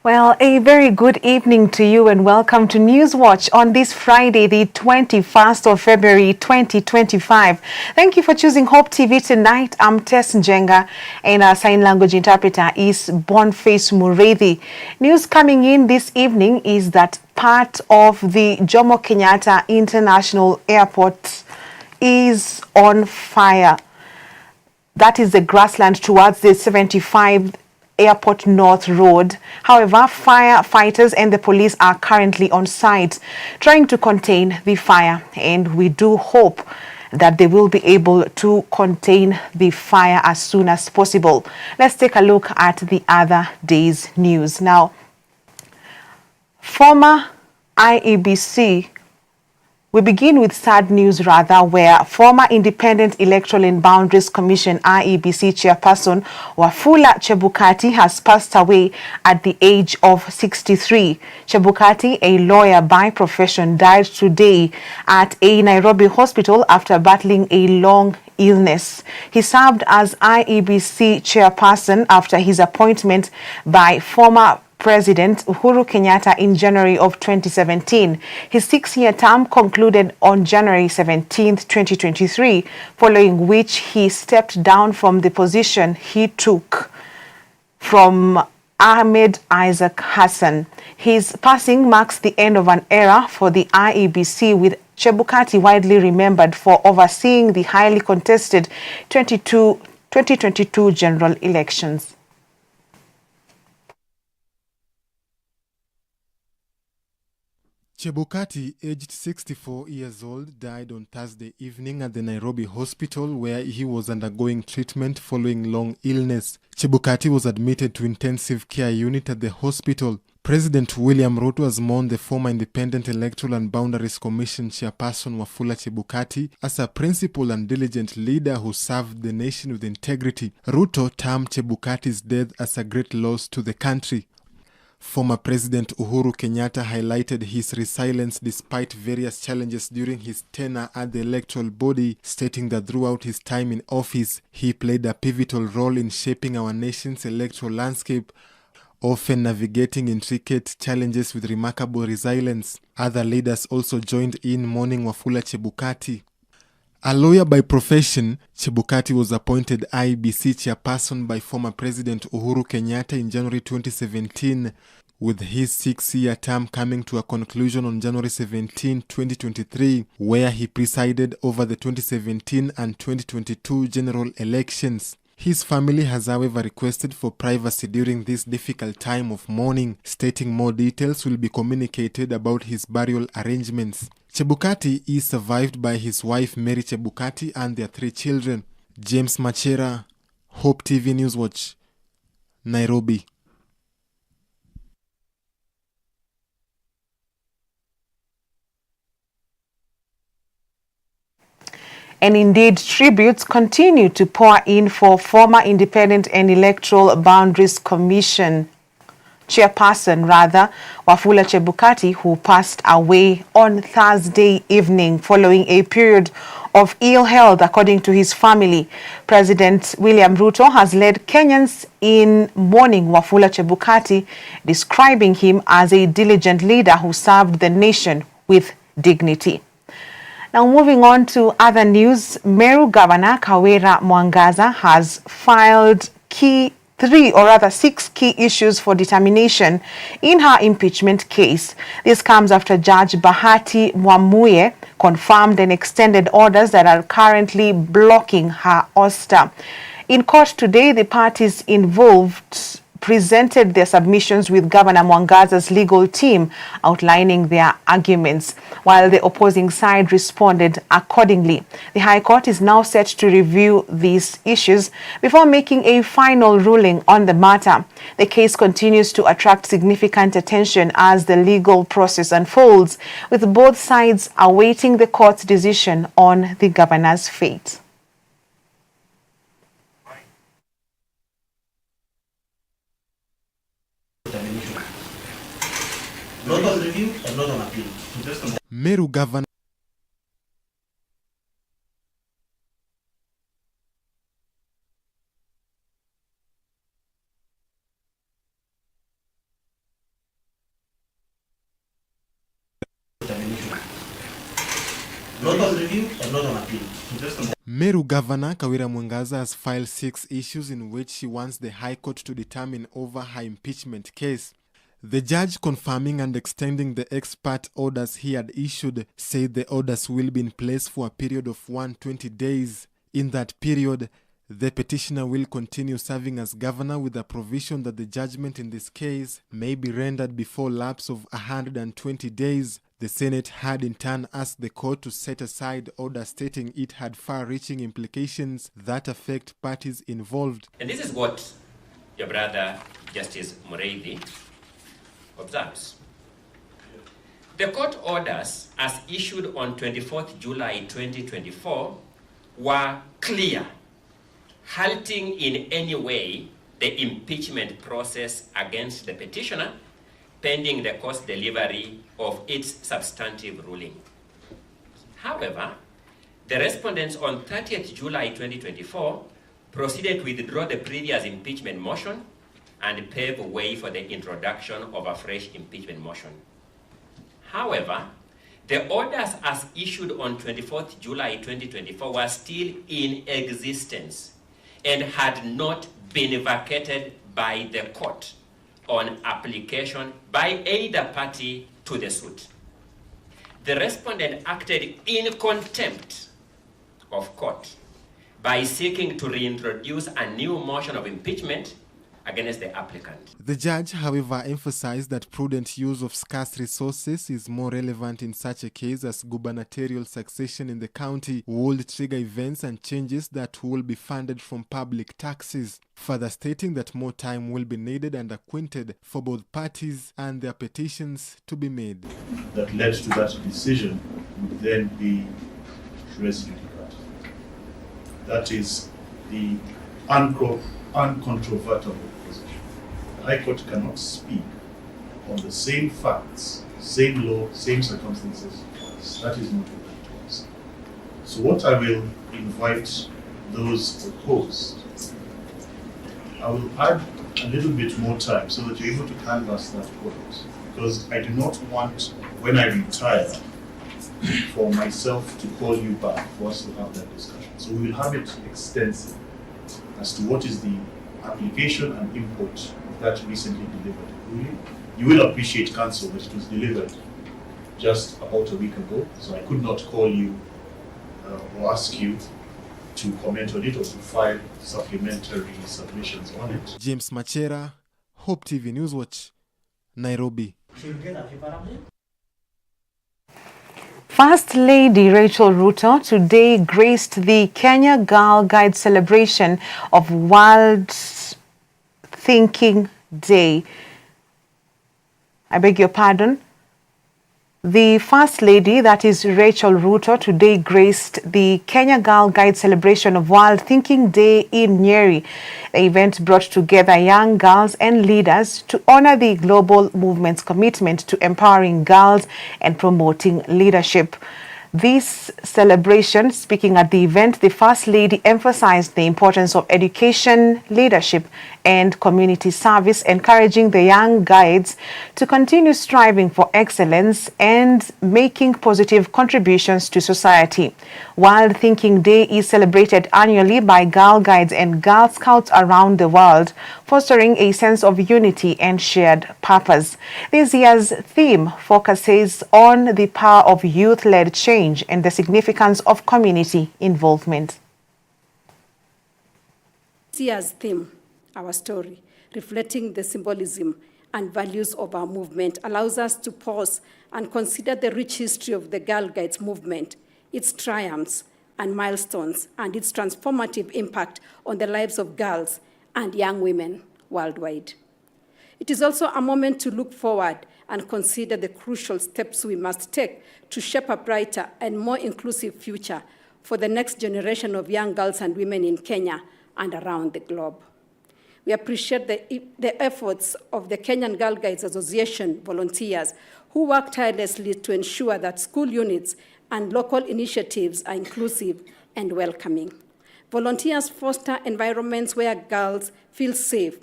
Well, a very good evening to you and welcome to Newswatch on this Friday, the 21st of February 2025. Thank you for choosing Hope TV tonight. I'm Tess Njenga and our sign language interpreter is Boniface Mureithi. News coming in this evening is that part of the Jomo Kenyatta International Airport is on fire. That is the grassland towards the 75 Airport North Road. However, firefighters and the police are currently on site trying to contain the fire, and we do hope that they will be able to contain the fire as soon as possible. Let's take a look at the other day's news. Now, former IEBC We begin with sad news where former Independent Electoral and Boundaries Commission IEBC chairperson Wafula Chebukati has passed away at the age of 63. Chebukati, a lawyer by profession, died today at a Nairobi hospital after battling a long illness. He served as IEBC chairperson after his appointment by former President Uhuru Kenyatta in January of 2017. His 6-year term concluded on January 17, 2023, following which he stepped down from the position he took from Ahmed Isaac Hassan. His passing marks the end of an era for the IEBC, with Chebukati widely remembered for overseeing the highly contested 2022 general elections. Chebukati, aged 64 years old, died on Thursday evening at the Nairobi hospital where he was undergoing treatment following long illness. Chebukati was admitted to intensive care unit at the hospital. President William Ruto has mourned the former Independent Electoral and Boundaries Commission chairperson Wafula Chebukati as a principled and diligent leader who served the nation with integrity. Ruto termed Chebukati's death as a great loss to the country. Former President Uhuru Kenyatta highlighted his resilience despite various challenges during his tenure at the electoral body, stating that throughout his time in office, he played a pivotal role in shaping our nation's electoral landscape, often navigating intricate challenges with remarkable resilience. Other leaders also joined in mourning Wafula Chebukati. A lawyer by profession, Chebukati was appointed IEBC chairperson by former President Uhuru Kenyatta in January 2017, with his 6-year term coming to a conclusion on January 17, 2023, where he presided over the 2017 and 2022 general elections. His family has, however, requested for privacy during this difficult time of mourning, stating more details will be communicated about his burial arrangements. Chebukati is survived by his wife Mary Chebukati and their 3 children. James Machera, Hope TV Newswatch, Nairobi. And indeed, tributes continue to pour in for former Independent and Electoral Boundaries Commission chairperson, Wafula Chebukati, who passed away on Thursday evening following a period of ill health, according to his family. President William Ruto has led Kenyans in mourning Wafula Chebukati, describing him as a diligent leader who served the nation with dignity. Now, moving on to other news, Meru Governor Kawira Mwangaza has filed 6 key issues for determination in her impeachment case. This comes after Judge Bahati Mwamuye confirmed and extended orders that are currently blocking her ouster. In court today, the parties involved presented their submissions with Governor Mwangaza's legal team outlining their arguments, while the opposing side responded accordingly. The High Court is now set to review these issues before making a final ruling on the matter. The case continues to attract significant attention as the legal process unfolds, with both sides awaiting the court's decision on the governor's fate. Not on review and not on appeal. Meru Governor Termination. Not on review and not on appeal. Meru Governor Kawira Mwangaza has filed 6 issues in which she wants the High Court to determine over her impeachment case. The judge, confirming and extending the expert orders he had issued, said the orders will be in place for a period of 120 days. In that period, the petitioner will continue serving as governor with a provision that the judgment in this case may be rendered before lapse of 120 days. The Senate had in turn asked the court to set aside orders stating it had far-reaching implications that affect parties involved. And this is what your brother, Justice Mureithi, observes. The court orders, as issued on 24th July 2024, were clear, halting in any way the impeachment process against the petitioner pending the court's delivery of its substantive ruling. However, the respondents on 30th July 2024 proceeded to withdraw the previous impeachment motion and pave way for the introduction of a fresh impeachment motion. However, the orders as issued on 24th July 2024 were still in existence and had not been vacated by the court on application by either party to the suit. The respondent acted in contempt of court by seeking to reintroduce a new motion of impeachment against the applicant. The judge, however, emphasized that prudent use of scarce resources is more relevant in such a case as gubernatorial succession in the county would trigger events and changes that will be funded from public taxes, further stating that more time will be needed and acquainted for both parties and their petitions to be made. That led to that decision would then be res judicata. That is the uncontrovertible position. The High Court cannot speak on the same facts, same law, same circumstances twice. That is not what it was. So what I will invite those opposed, I will add a little bit more time so that you're able to canvass that point. Because I do not want, when I retire, for myself to call you back for us to have that discussion. So we will have it extensive as to what is the application and import of that recently delivered ruling. You will appreciate, Council, that it was delivered just about a week ago, so I could not call you or ask you to comment on it or to file supplementary submissions on it. James Machera, Hope TV Newswatch, Nairobi. First Lady Rachel Ruto today graced the Kenya Girl Guide celebration of World Thinking Day. I beg your pardon. The First Lady, that is Rachel Ruto, today graced the Kenya Girl Guide celebration of World Thinking Day in Nyeri. The event brought together young girls and leaders to honor the global movement's commitment to empowering girls and promoting leadership. This celebration, speaking at the event, the First Lady emphasized the importance of education, leadership, and community service, encouraging the young guides to continue striving for excellence and making positive contributions to society. World Thinking Day is celebrated annually by Girl Guides and Girl Scouts around the world, fostering a sense of unity and shared purpose. This year's theme focuses on the power of youth-led change and the significance of community involvement. This year's theme, our story, reflecting the symbolism and values of our movement, allows us to pause and consider the rich history of the Girl Guides movement, its triumphs and milestones, and its transformative impact on the lives of girls and young women worldwide. It is also a moment to look forward and consider the crucial steps we must take to shape a brighter and more inclusive future for the next generation of young girls and women in Kenya and around the globe. We appreciate the efforts of the Kenyan Girl Guides Association volunteers who work tirelessly to ensure that school units and local initiatives are inclusive and welcoming. Volunteers foster environments where girls feel safe,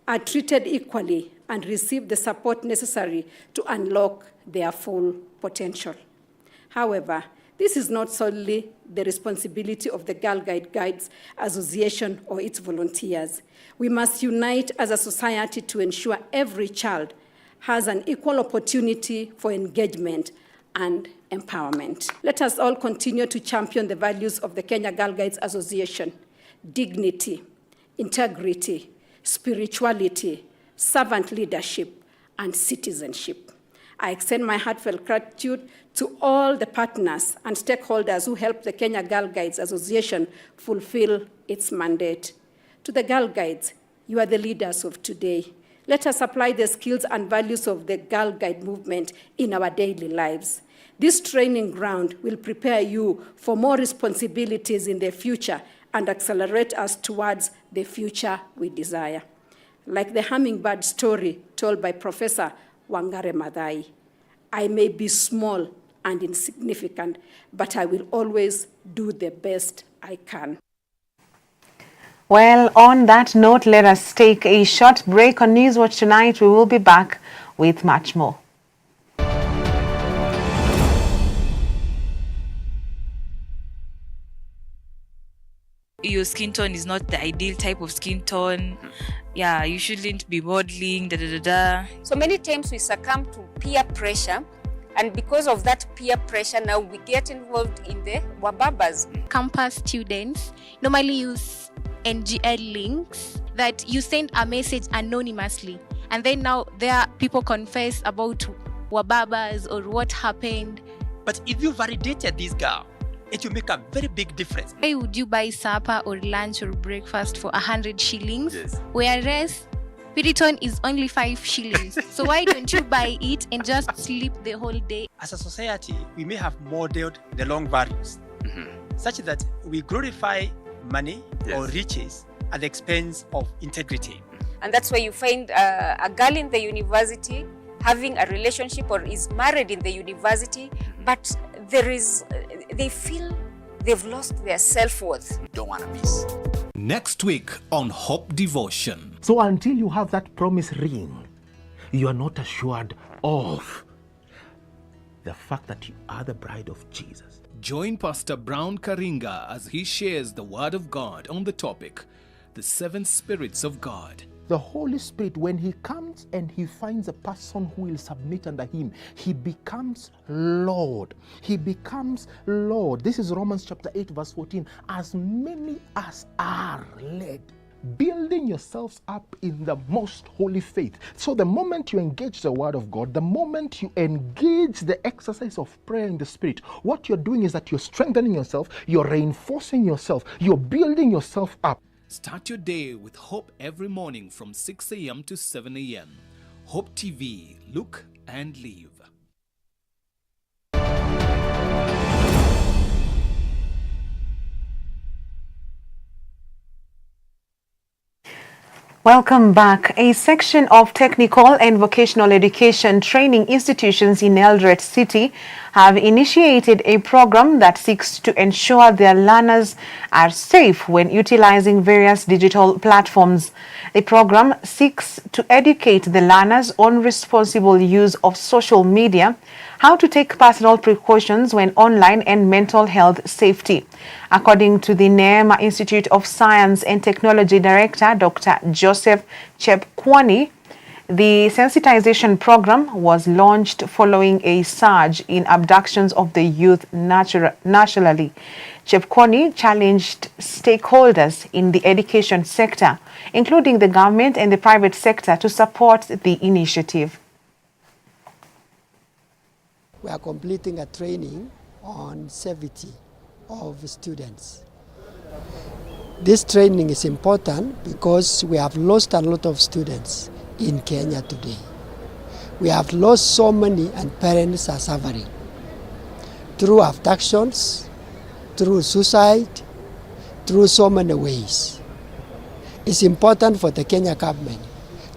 are treated equally, and receive the support necessary to unlock their full potential. However, this is not solely the responsibility of the Girl Guides Association or its volunteers. We must unite as a society to ensure every child has an equal opportunity for engagement and empowerment. Let us all continue to champion the values of the Kenya Girl Guides Association: dignity, integrity, spirituality, servant leadership, and citizenship. I extend my heartfelt gratitude to all the partners and stakeholders who helped the Kenya Girl Guides Association fulfill its mandate. To the Girl Guides, you are the leaders of today. Let us apply the skills and values of the Girl Guide movement in our daily lives. This training ground will prepare you for more responsibilities in the future and accelerate us towards the future we desire. Like the hummingbird story told by Professor Wangare Maathai, I may be small and insignificant, but I will always do the best I can. Well, on that note, let us take a short break on Newswatch Tonight. We will be back with much more. Your skin tone is not the ideal type of skin tone. Yeah, you shouldn't be modeling, So many times we succumb to peer pressure, and because of that peer pressure, now we get involved in the wababas. Campus students normally use NGL links that you send a message anonymously, and then now there people confess about wababas or what happened. But if you validated this girl, it will make a very big difference. Why would you buy supper or lunch or breakfast for 100 shillings? Yes. Whereas Piriton is only 5 shillings. So why don't you buy it and just sleep the whole day? As a society, we may have modeled the wrong values, such that we glorify money or riches at the expense of integrity. And that's why you find a girl in the university having a relationship or is married in the university, but they feel they've lost their self-worth. Don't want to miss. Next week on Hope Devotion. So until you have that promise ring, you are not assured of the fact that you are the bride of Jesus. Join Pastor Brown Karinga as he shares the Word of God on the topic, the 7 Spirits of God. The Holy Spirit, when he comes and he finds a person who will submit under him, he becomes Lord. He becomes Lord. This is Romans chapter 8 verse 14. As many as are led, building yourselves up in the most holy faith. So the moment you engage the Word of God, the moment you engage the exercise of prayer in the Spirit, what you're doing is that you're strengthening yourself, you're reinforcing yourself, you're building yourself up. Start your day with Hope every morning from 6 a.m. to 7 a.m. Hope TV, look and live. Welcome back. A section of technical and vocational education training institutions in Eldoret City have initiated a program that seeks to ensure their learners are safe when utilizing various digital platforms. The program seeks to educate the learners on responsible use of social media, how to take personal precautions when online, and mental health safety. According to the Neema Institute of Science and Technology Director, Dr. Joseph Chepkwony, the sensitization program was launched following a surge in abductions of the youth nationally. Chepkwony challenged stakeholders in the education sector, including the government and the private sector, to support the initiative. We are completing a training on safety of students. This training is important because we have lost a lot of students in Kenya today. We have lost so many, and parents are suffering through abductions, through suicide, through so many ways. It's important for the Kenya government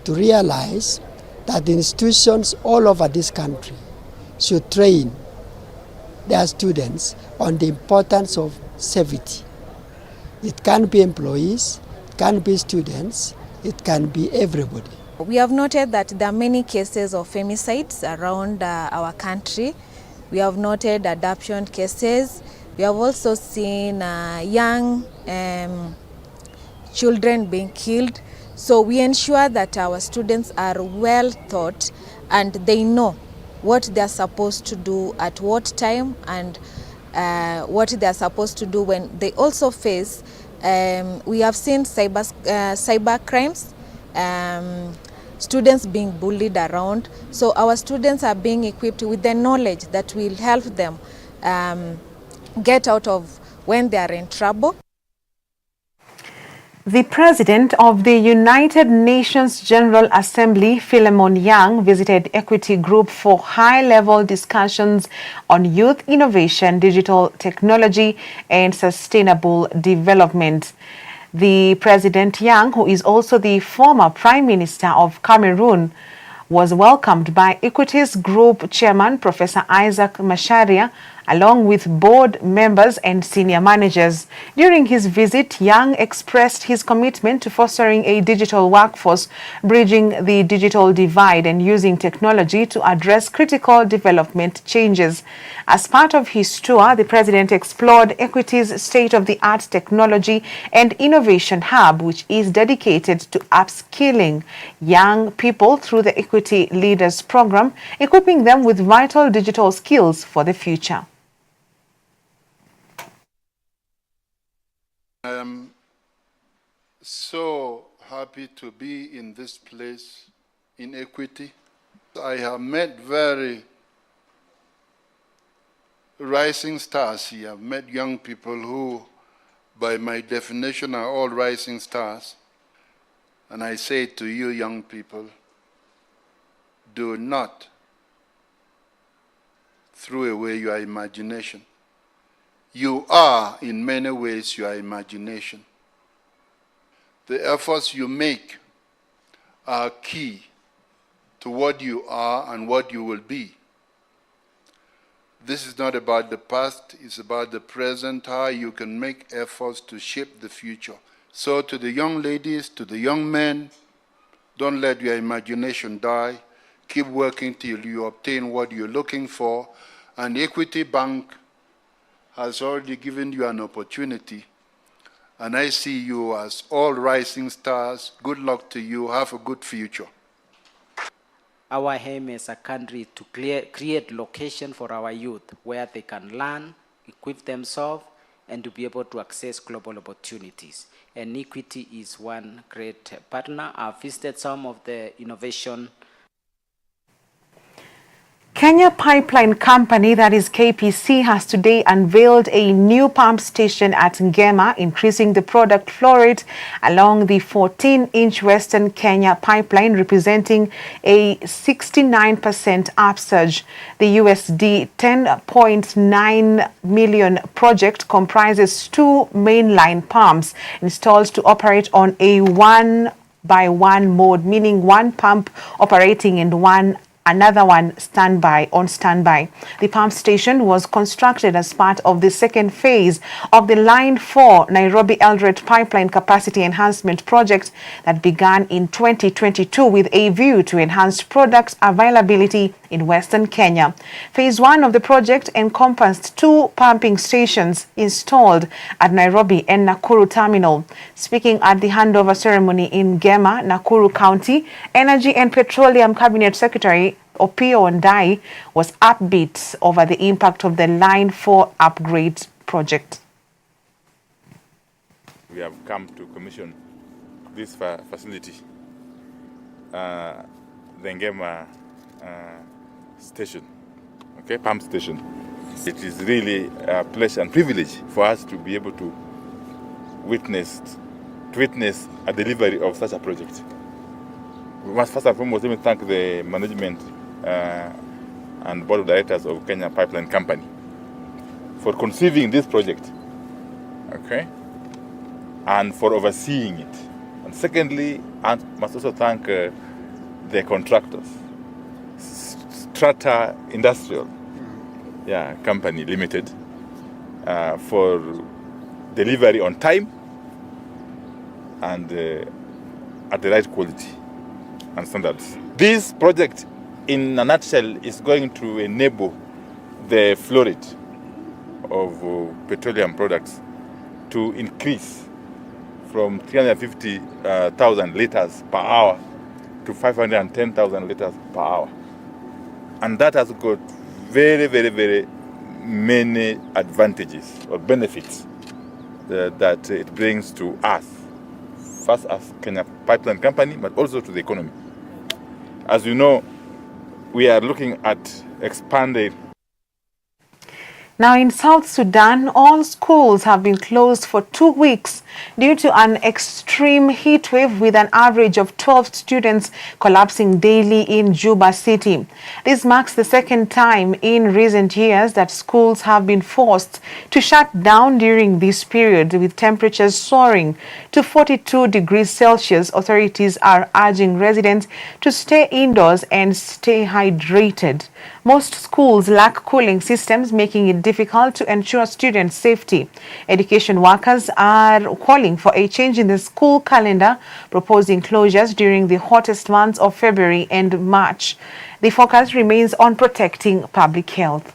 to realize that institutions all over this country should train their students on the importance of safety. It can be employees, it can be students, it can be everybody. We have noted that there are many cases of femicides around our country. We have noted adoption cases. We have also seen young children being killed. So we ensure that our students are well taught and they know what they are supposed to do at what time and what they are supposed to do when they also face. We have seen cyber crimes, students being bullied around. So our students are being equipped with the knowledge that will help them get out of when they are in trouble. The President of the United Nations General Assembly, Philemon Yang, visited Equity Group for high-level discussions on youth innovation, digital technology, and sustainable development. The President Yang, who is also the former Prime Minister of Cameroon, was welcomed by Equity's Group Chairman, Professor Isaac Macharia, along with board members and senior managers. During his visit, Yang expressed his commitment to fostering a digital workforce, bridging the digital divide and using technology to address critical development changes. As part of his tour, the President explored Equity's state-of-the-art technology and innovation hub, which is dedicated to upskilling young people through the Equity Leaders Program, equipping them with vital digital skills for the future. I am so happy to be in this place in Equity. I have met very rising stars here. I've met young people who, by my definition, are all rising stars. And I say to you, young people, do not throw away your imagination. You are, in many ways, your imagination. The efforts you make are key to what you are and what you will be. This is not about the past, it's about the present, how you can make efforts to shape the future. So to the young ladies, to the young men, don't let your imagination die. Keep working till you obtain what you're looking for. And Equity Bank has already given you an opportunity. And I see you as all rising stars. Good luck to you. Have a good future. Our aim as a country to create location for our youth where they can learn, equip themselves, and to be able to access global opportunities. And Equity is one great partner. I've visited some of the innovation. Kenya Pipeline Company, that is KPC, has today unveiled a new pump station at Ngema, increasing the product flow rate along the 14-inch Western Kenya pipeline, representing a 69% upsurge. The USD 10.9 million project comprises 2 mainline pumps installed to operate on a one-by-one mode, meaning one pump operating and another one on standby. The pump station was constructed as part of the second phase of the Line 4 Nairobi-Eldoret Pipeline Capacity Enhancement Project that began in 2022 with a view to enhance product availability in Western Kenya. Phase 1 of the project encompassed 2 pumping stations installed at Nairobi and Nakuru Terminal. Speaking at the handover ceremony in Ngema, Nakuru County, Energy and Petroleum Cabinet Secretary Opio Ondai was upbeat over the impact of the Line 4 upgrade project. We have come to commission this facility, the Ngema station, pump station. It is really a pleasure and privilege for us to be able to witness a delivery of such a project. We must first and foremost even thank the management and board of directors of Kenya Pipeline Company for conceiving this project, and for overseeing it. And secondly, I must also thank the contractors, Strata Industrial Company Limited, for delivery on time and at the right quality. and standards. This project, in a nutshell, is going to enable the flow rate of petroleum products to increase from 350,000 liters per hour to 510,000 liters per hour. And that has got very, very, very many advantages or benefits that it brings to us, first as Kenya Pipeline Company, but also to the economy. As you know, we are looking at expanding. Now in South Sudan, all schools have been closed for 2 weeks due to an extreme heat wave with an average of 12 students collapsing daily in Juba City. This marks the second time in recent years that schools have been forced to shut down during this period, with temperatures soaring to 42 degrees Celsius. Authorities are urging residents to stay indoors and stay hydrated. Most schools lack cooling systems, making it difficult to ensure student safety. Education workers are calling for a change in the school calendar, proposing closures during the hottest months of February and March. The focus remains on protecting public health.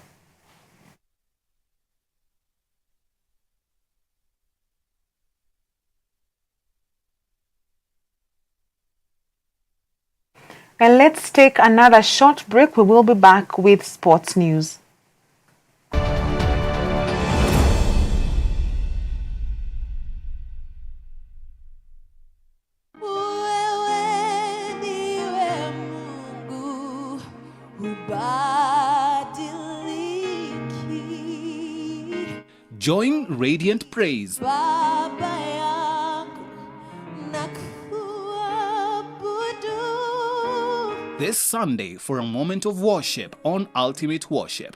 And let's take another short break. We will be back with sports news. Join Radiant Praise this Sunday for a moment of worship on Ultimate Worship.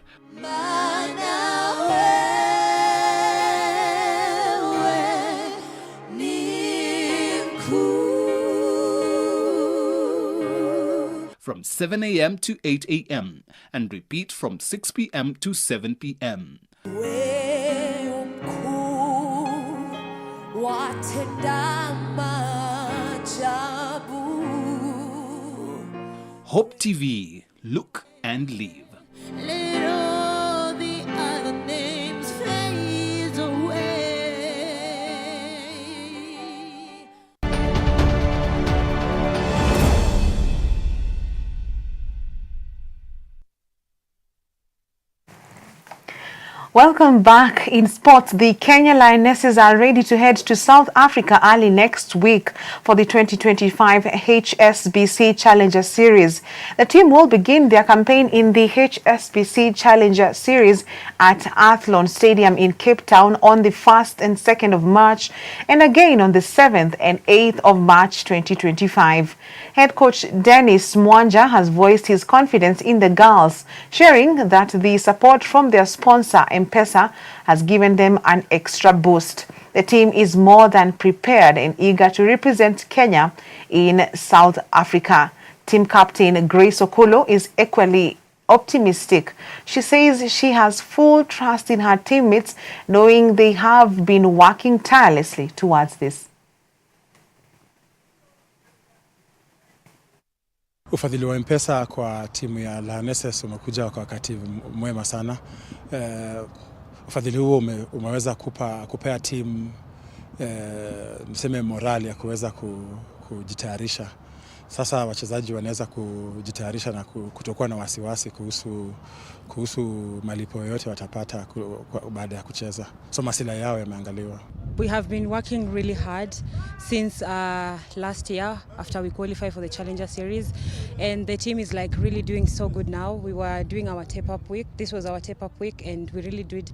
From 7 a.m. to 8 a.m. and repeat from 6 p.m. to 7 p.m. Hope TV, look and live. Let all the other names fade away. Welcome back. In sports, the Kenya Lionesses are ready to head to South Africa early next week for the 2025 HSBC Challenger Series. The team will begin their campaign in the HSBC Challenger Series at Athlone Stadium in Cape Town on the 1st and 2nd of March and again on the 7th and 8th of March 2025. Head coach Dennis Mwanja has voiced his confidence in the girls, sharing that the support from their sponsor M-Pesa has given them an extra boost. The team is more than prepared and eager to represent Kenya in South Africa. Team captain Grace Okulo is equally optimistic. She says she has full trust in her teammates, knowing they have been working tirelessly towards this. Ufadhili wa M-Pesa kwa timu ya Lionesses umekuja kwa wakati mwema sana. Ufadhili huo umeweza kupea timu niseme morali ya kuweza kujitayarisha. Sasa wachezaji wanaweza kujitayarisha na kutokuwa na wasiwasi kuhusu malipo yote watapata baada ya kucheza. So maslahi yao yameangaliwa. We have been working really hard since last year after we qualified for the Challenger Series, and the team is like really doing so good now. We were doing our tape-up week. This was our tape-up week, and we really did.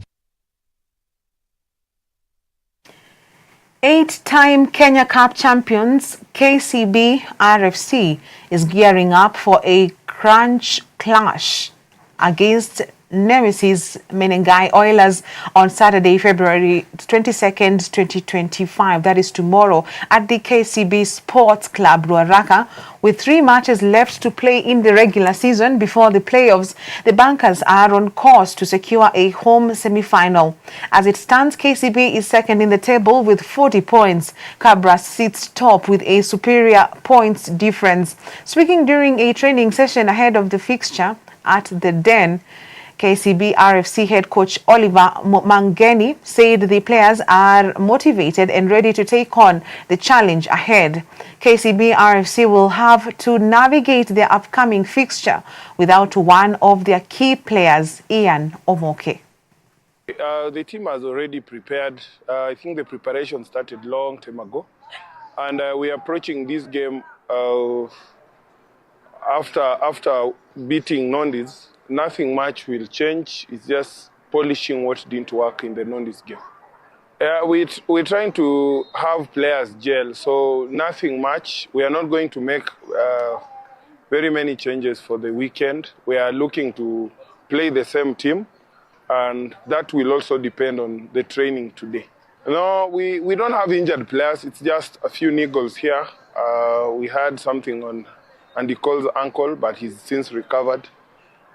8-time Kenya Cup champions KCB RFC is gearing up for a crunch clash against nemesis Menengai Oilers on Saturday, February 22nd, 2025. That is tomorrow at the KCB Sports Club, Ruaraka. With 3 matches left to play in the regular season before the playoffs, the Bankers are on course to secure a home semi-final. As it stands, KCB is second in the table with 40 points. Cabra sits top with a superior points difference. Speaking during a training session ahead of the fixture at the Den, KCB RFC head coach Oliver Mangeni said the players are motivated and ready to take on the challenge ahead. KCB RFC will have to navigate their upcoming fixture without one of their key players, Ian Omoke. The team has already prepared. I think the preparation started long time ago. And we are approaching this game after beating Nondis. Nothing much will change. It's just polishing what didn't work in the Nondis game. We're trying to have players gel, so nothing much. We are not going to make very many changes for the weekend. We are looking to play the same team, and that will also depend on the training today. No, we don't have injured players. It's just a few niggles here. We had something on Andy Cole's ankle, but he's since recovered.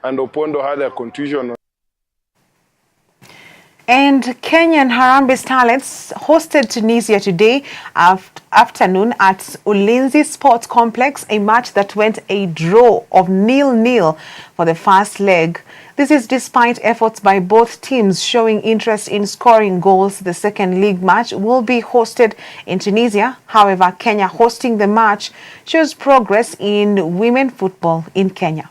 And Opondo had a contusion. And Kenyan Harambee Starlets hosted Tunisia today afternoon at Ulinzi Sports Complex, a match that went a draw of 0-0 for the first leg. This is despite efforts by both teams showing interest in scoring goals. The second league match will be hosted in Tunisia. However, Kenya hosting the match shows progress in women football in Kenya.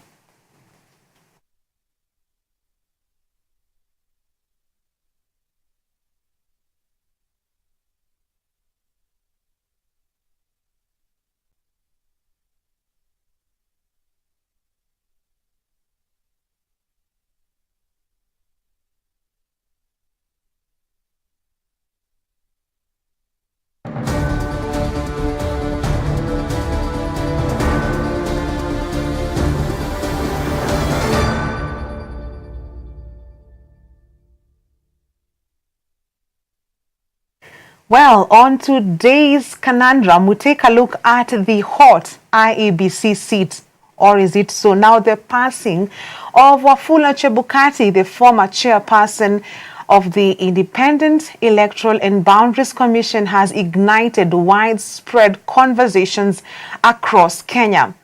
Well, on today's conundrum, we take a look at the hot IEBC seat. Or is it so? Now, the passing of Wafula Chebukati, the former chairperson of the Independent Electoral and Boundaries Commission, has ignited widespread conversations across Kenya.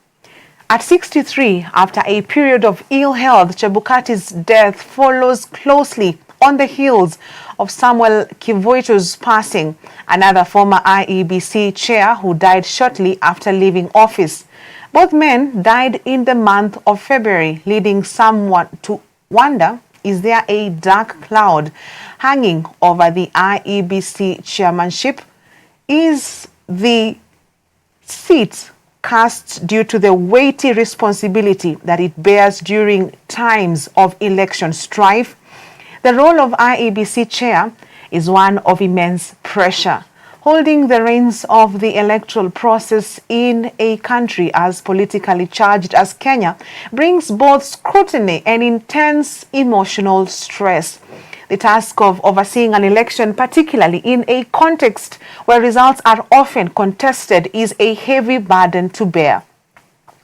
At 63, after a period of ill health, Chebukati's death follows closely on the heels of Samuel Kivuito's passing, another former IEBC chair who died shortly after leaving office. Both men died in the month of February, leading someone to wonder, is there a dark cloud hanging over the IEBC chairmanship? Is the seat cast due to the weighty responsibility that it bears during times of election strife? The role of IEBC chair is one of immense pressure. Holding the reins of the electoral process in a country as politically charged as Kenya brings both scrutiny and intense emotional stress. The task of overseeing an election, particularly in a context where results are often contested, is a heavy burden to bear.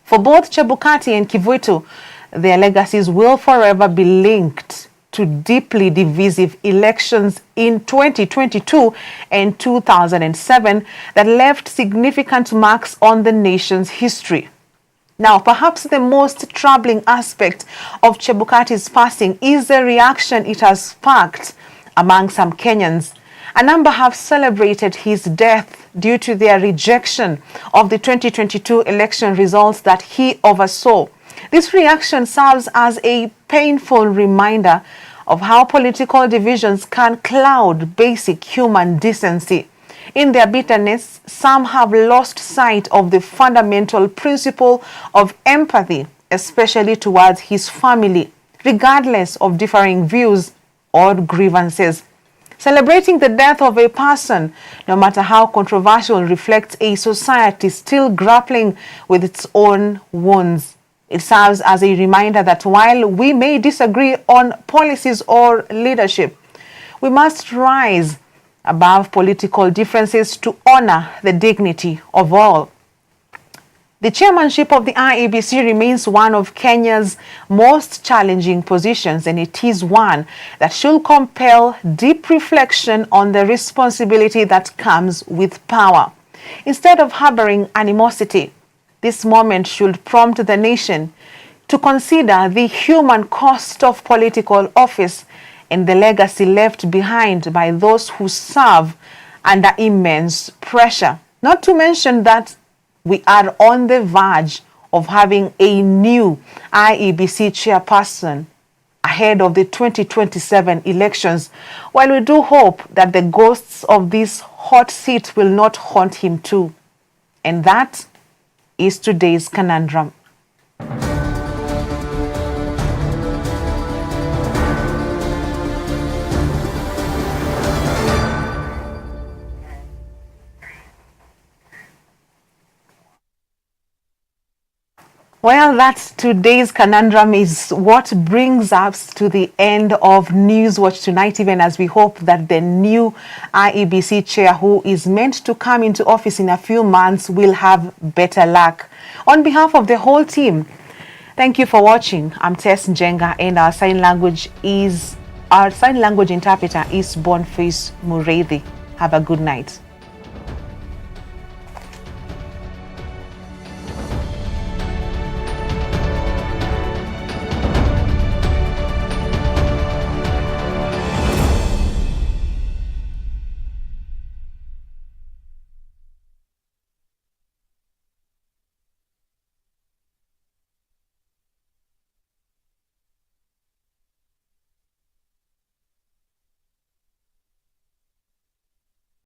For both Chebukati and Kivuito, their legacies will forever be linked to deeply divisive elections in 2022 and 2007 that left significant marks on the nation's history. Now, perhaps the most troubling aspect of Chebukati's passing is the reaction it has sparked among some Kenyans. A number have celebrated his death due to their rejection of the 2022 election results that he oversaw. This reaction serves as a painful reminder of how political divisions can cloud basic human decency. In their bitterness, some have lost sight of the fundamental principle of empathy, especially towards his family, regardless of differing views or grievances. Celebrating the death of a person, no matter how controversial, reflects a society still grappling with its own wounds. It serves as a reminder that while we may disagree on policies or leadership, we must rise above political differences to honor the dignity of all. The chairmanship of the IEBC remains one of Kenya's most challenging positions, and it is one that should compel deep reflection on the responsibility that comes with power. Instead of harboring animosity, this moment should prompt the nation to consider the human cost of political office and the legacy left behind by those who serve under immense pressure. Not to mention that we are on the verge of having a new IEBC chairperson ahead of the 2027 elections, while we do hope that the ghosts of this hot seat will not haunt him too. And that is today's conundrum. Well, that's today's conundrum, is what brings us to the end of News Watch tonight, even as we hope that the new IEBC chair, who is meant to come into office in a few months, will have better luck. On behalf of the whole team, thank you for watching. I'm Tess Njenga, and our sign language interpreter is Boniface Mureithi. Have a good night.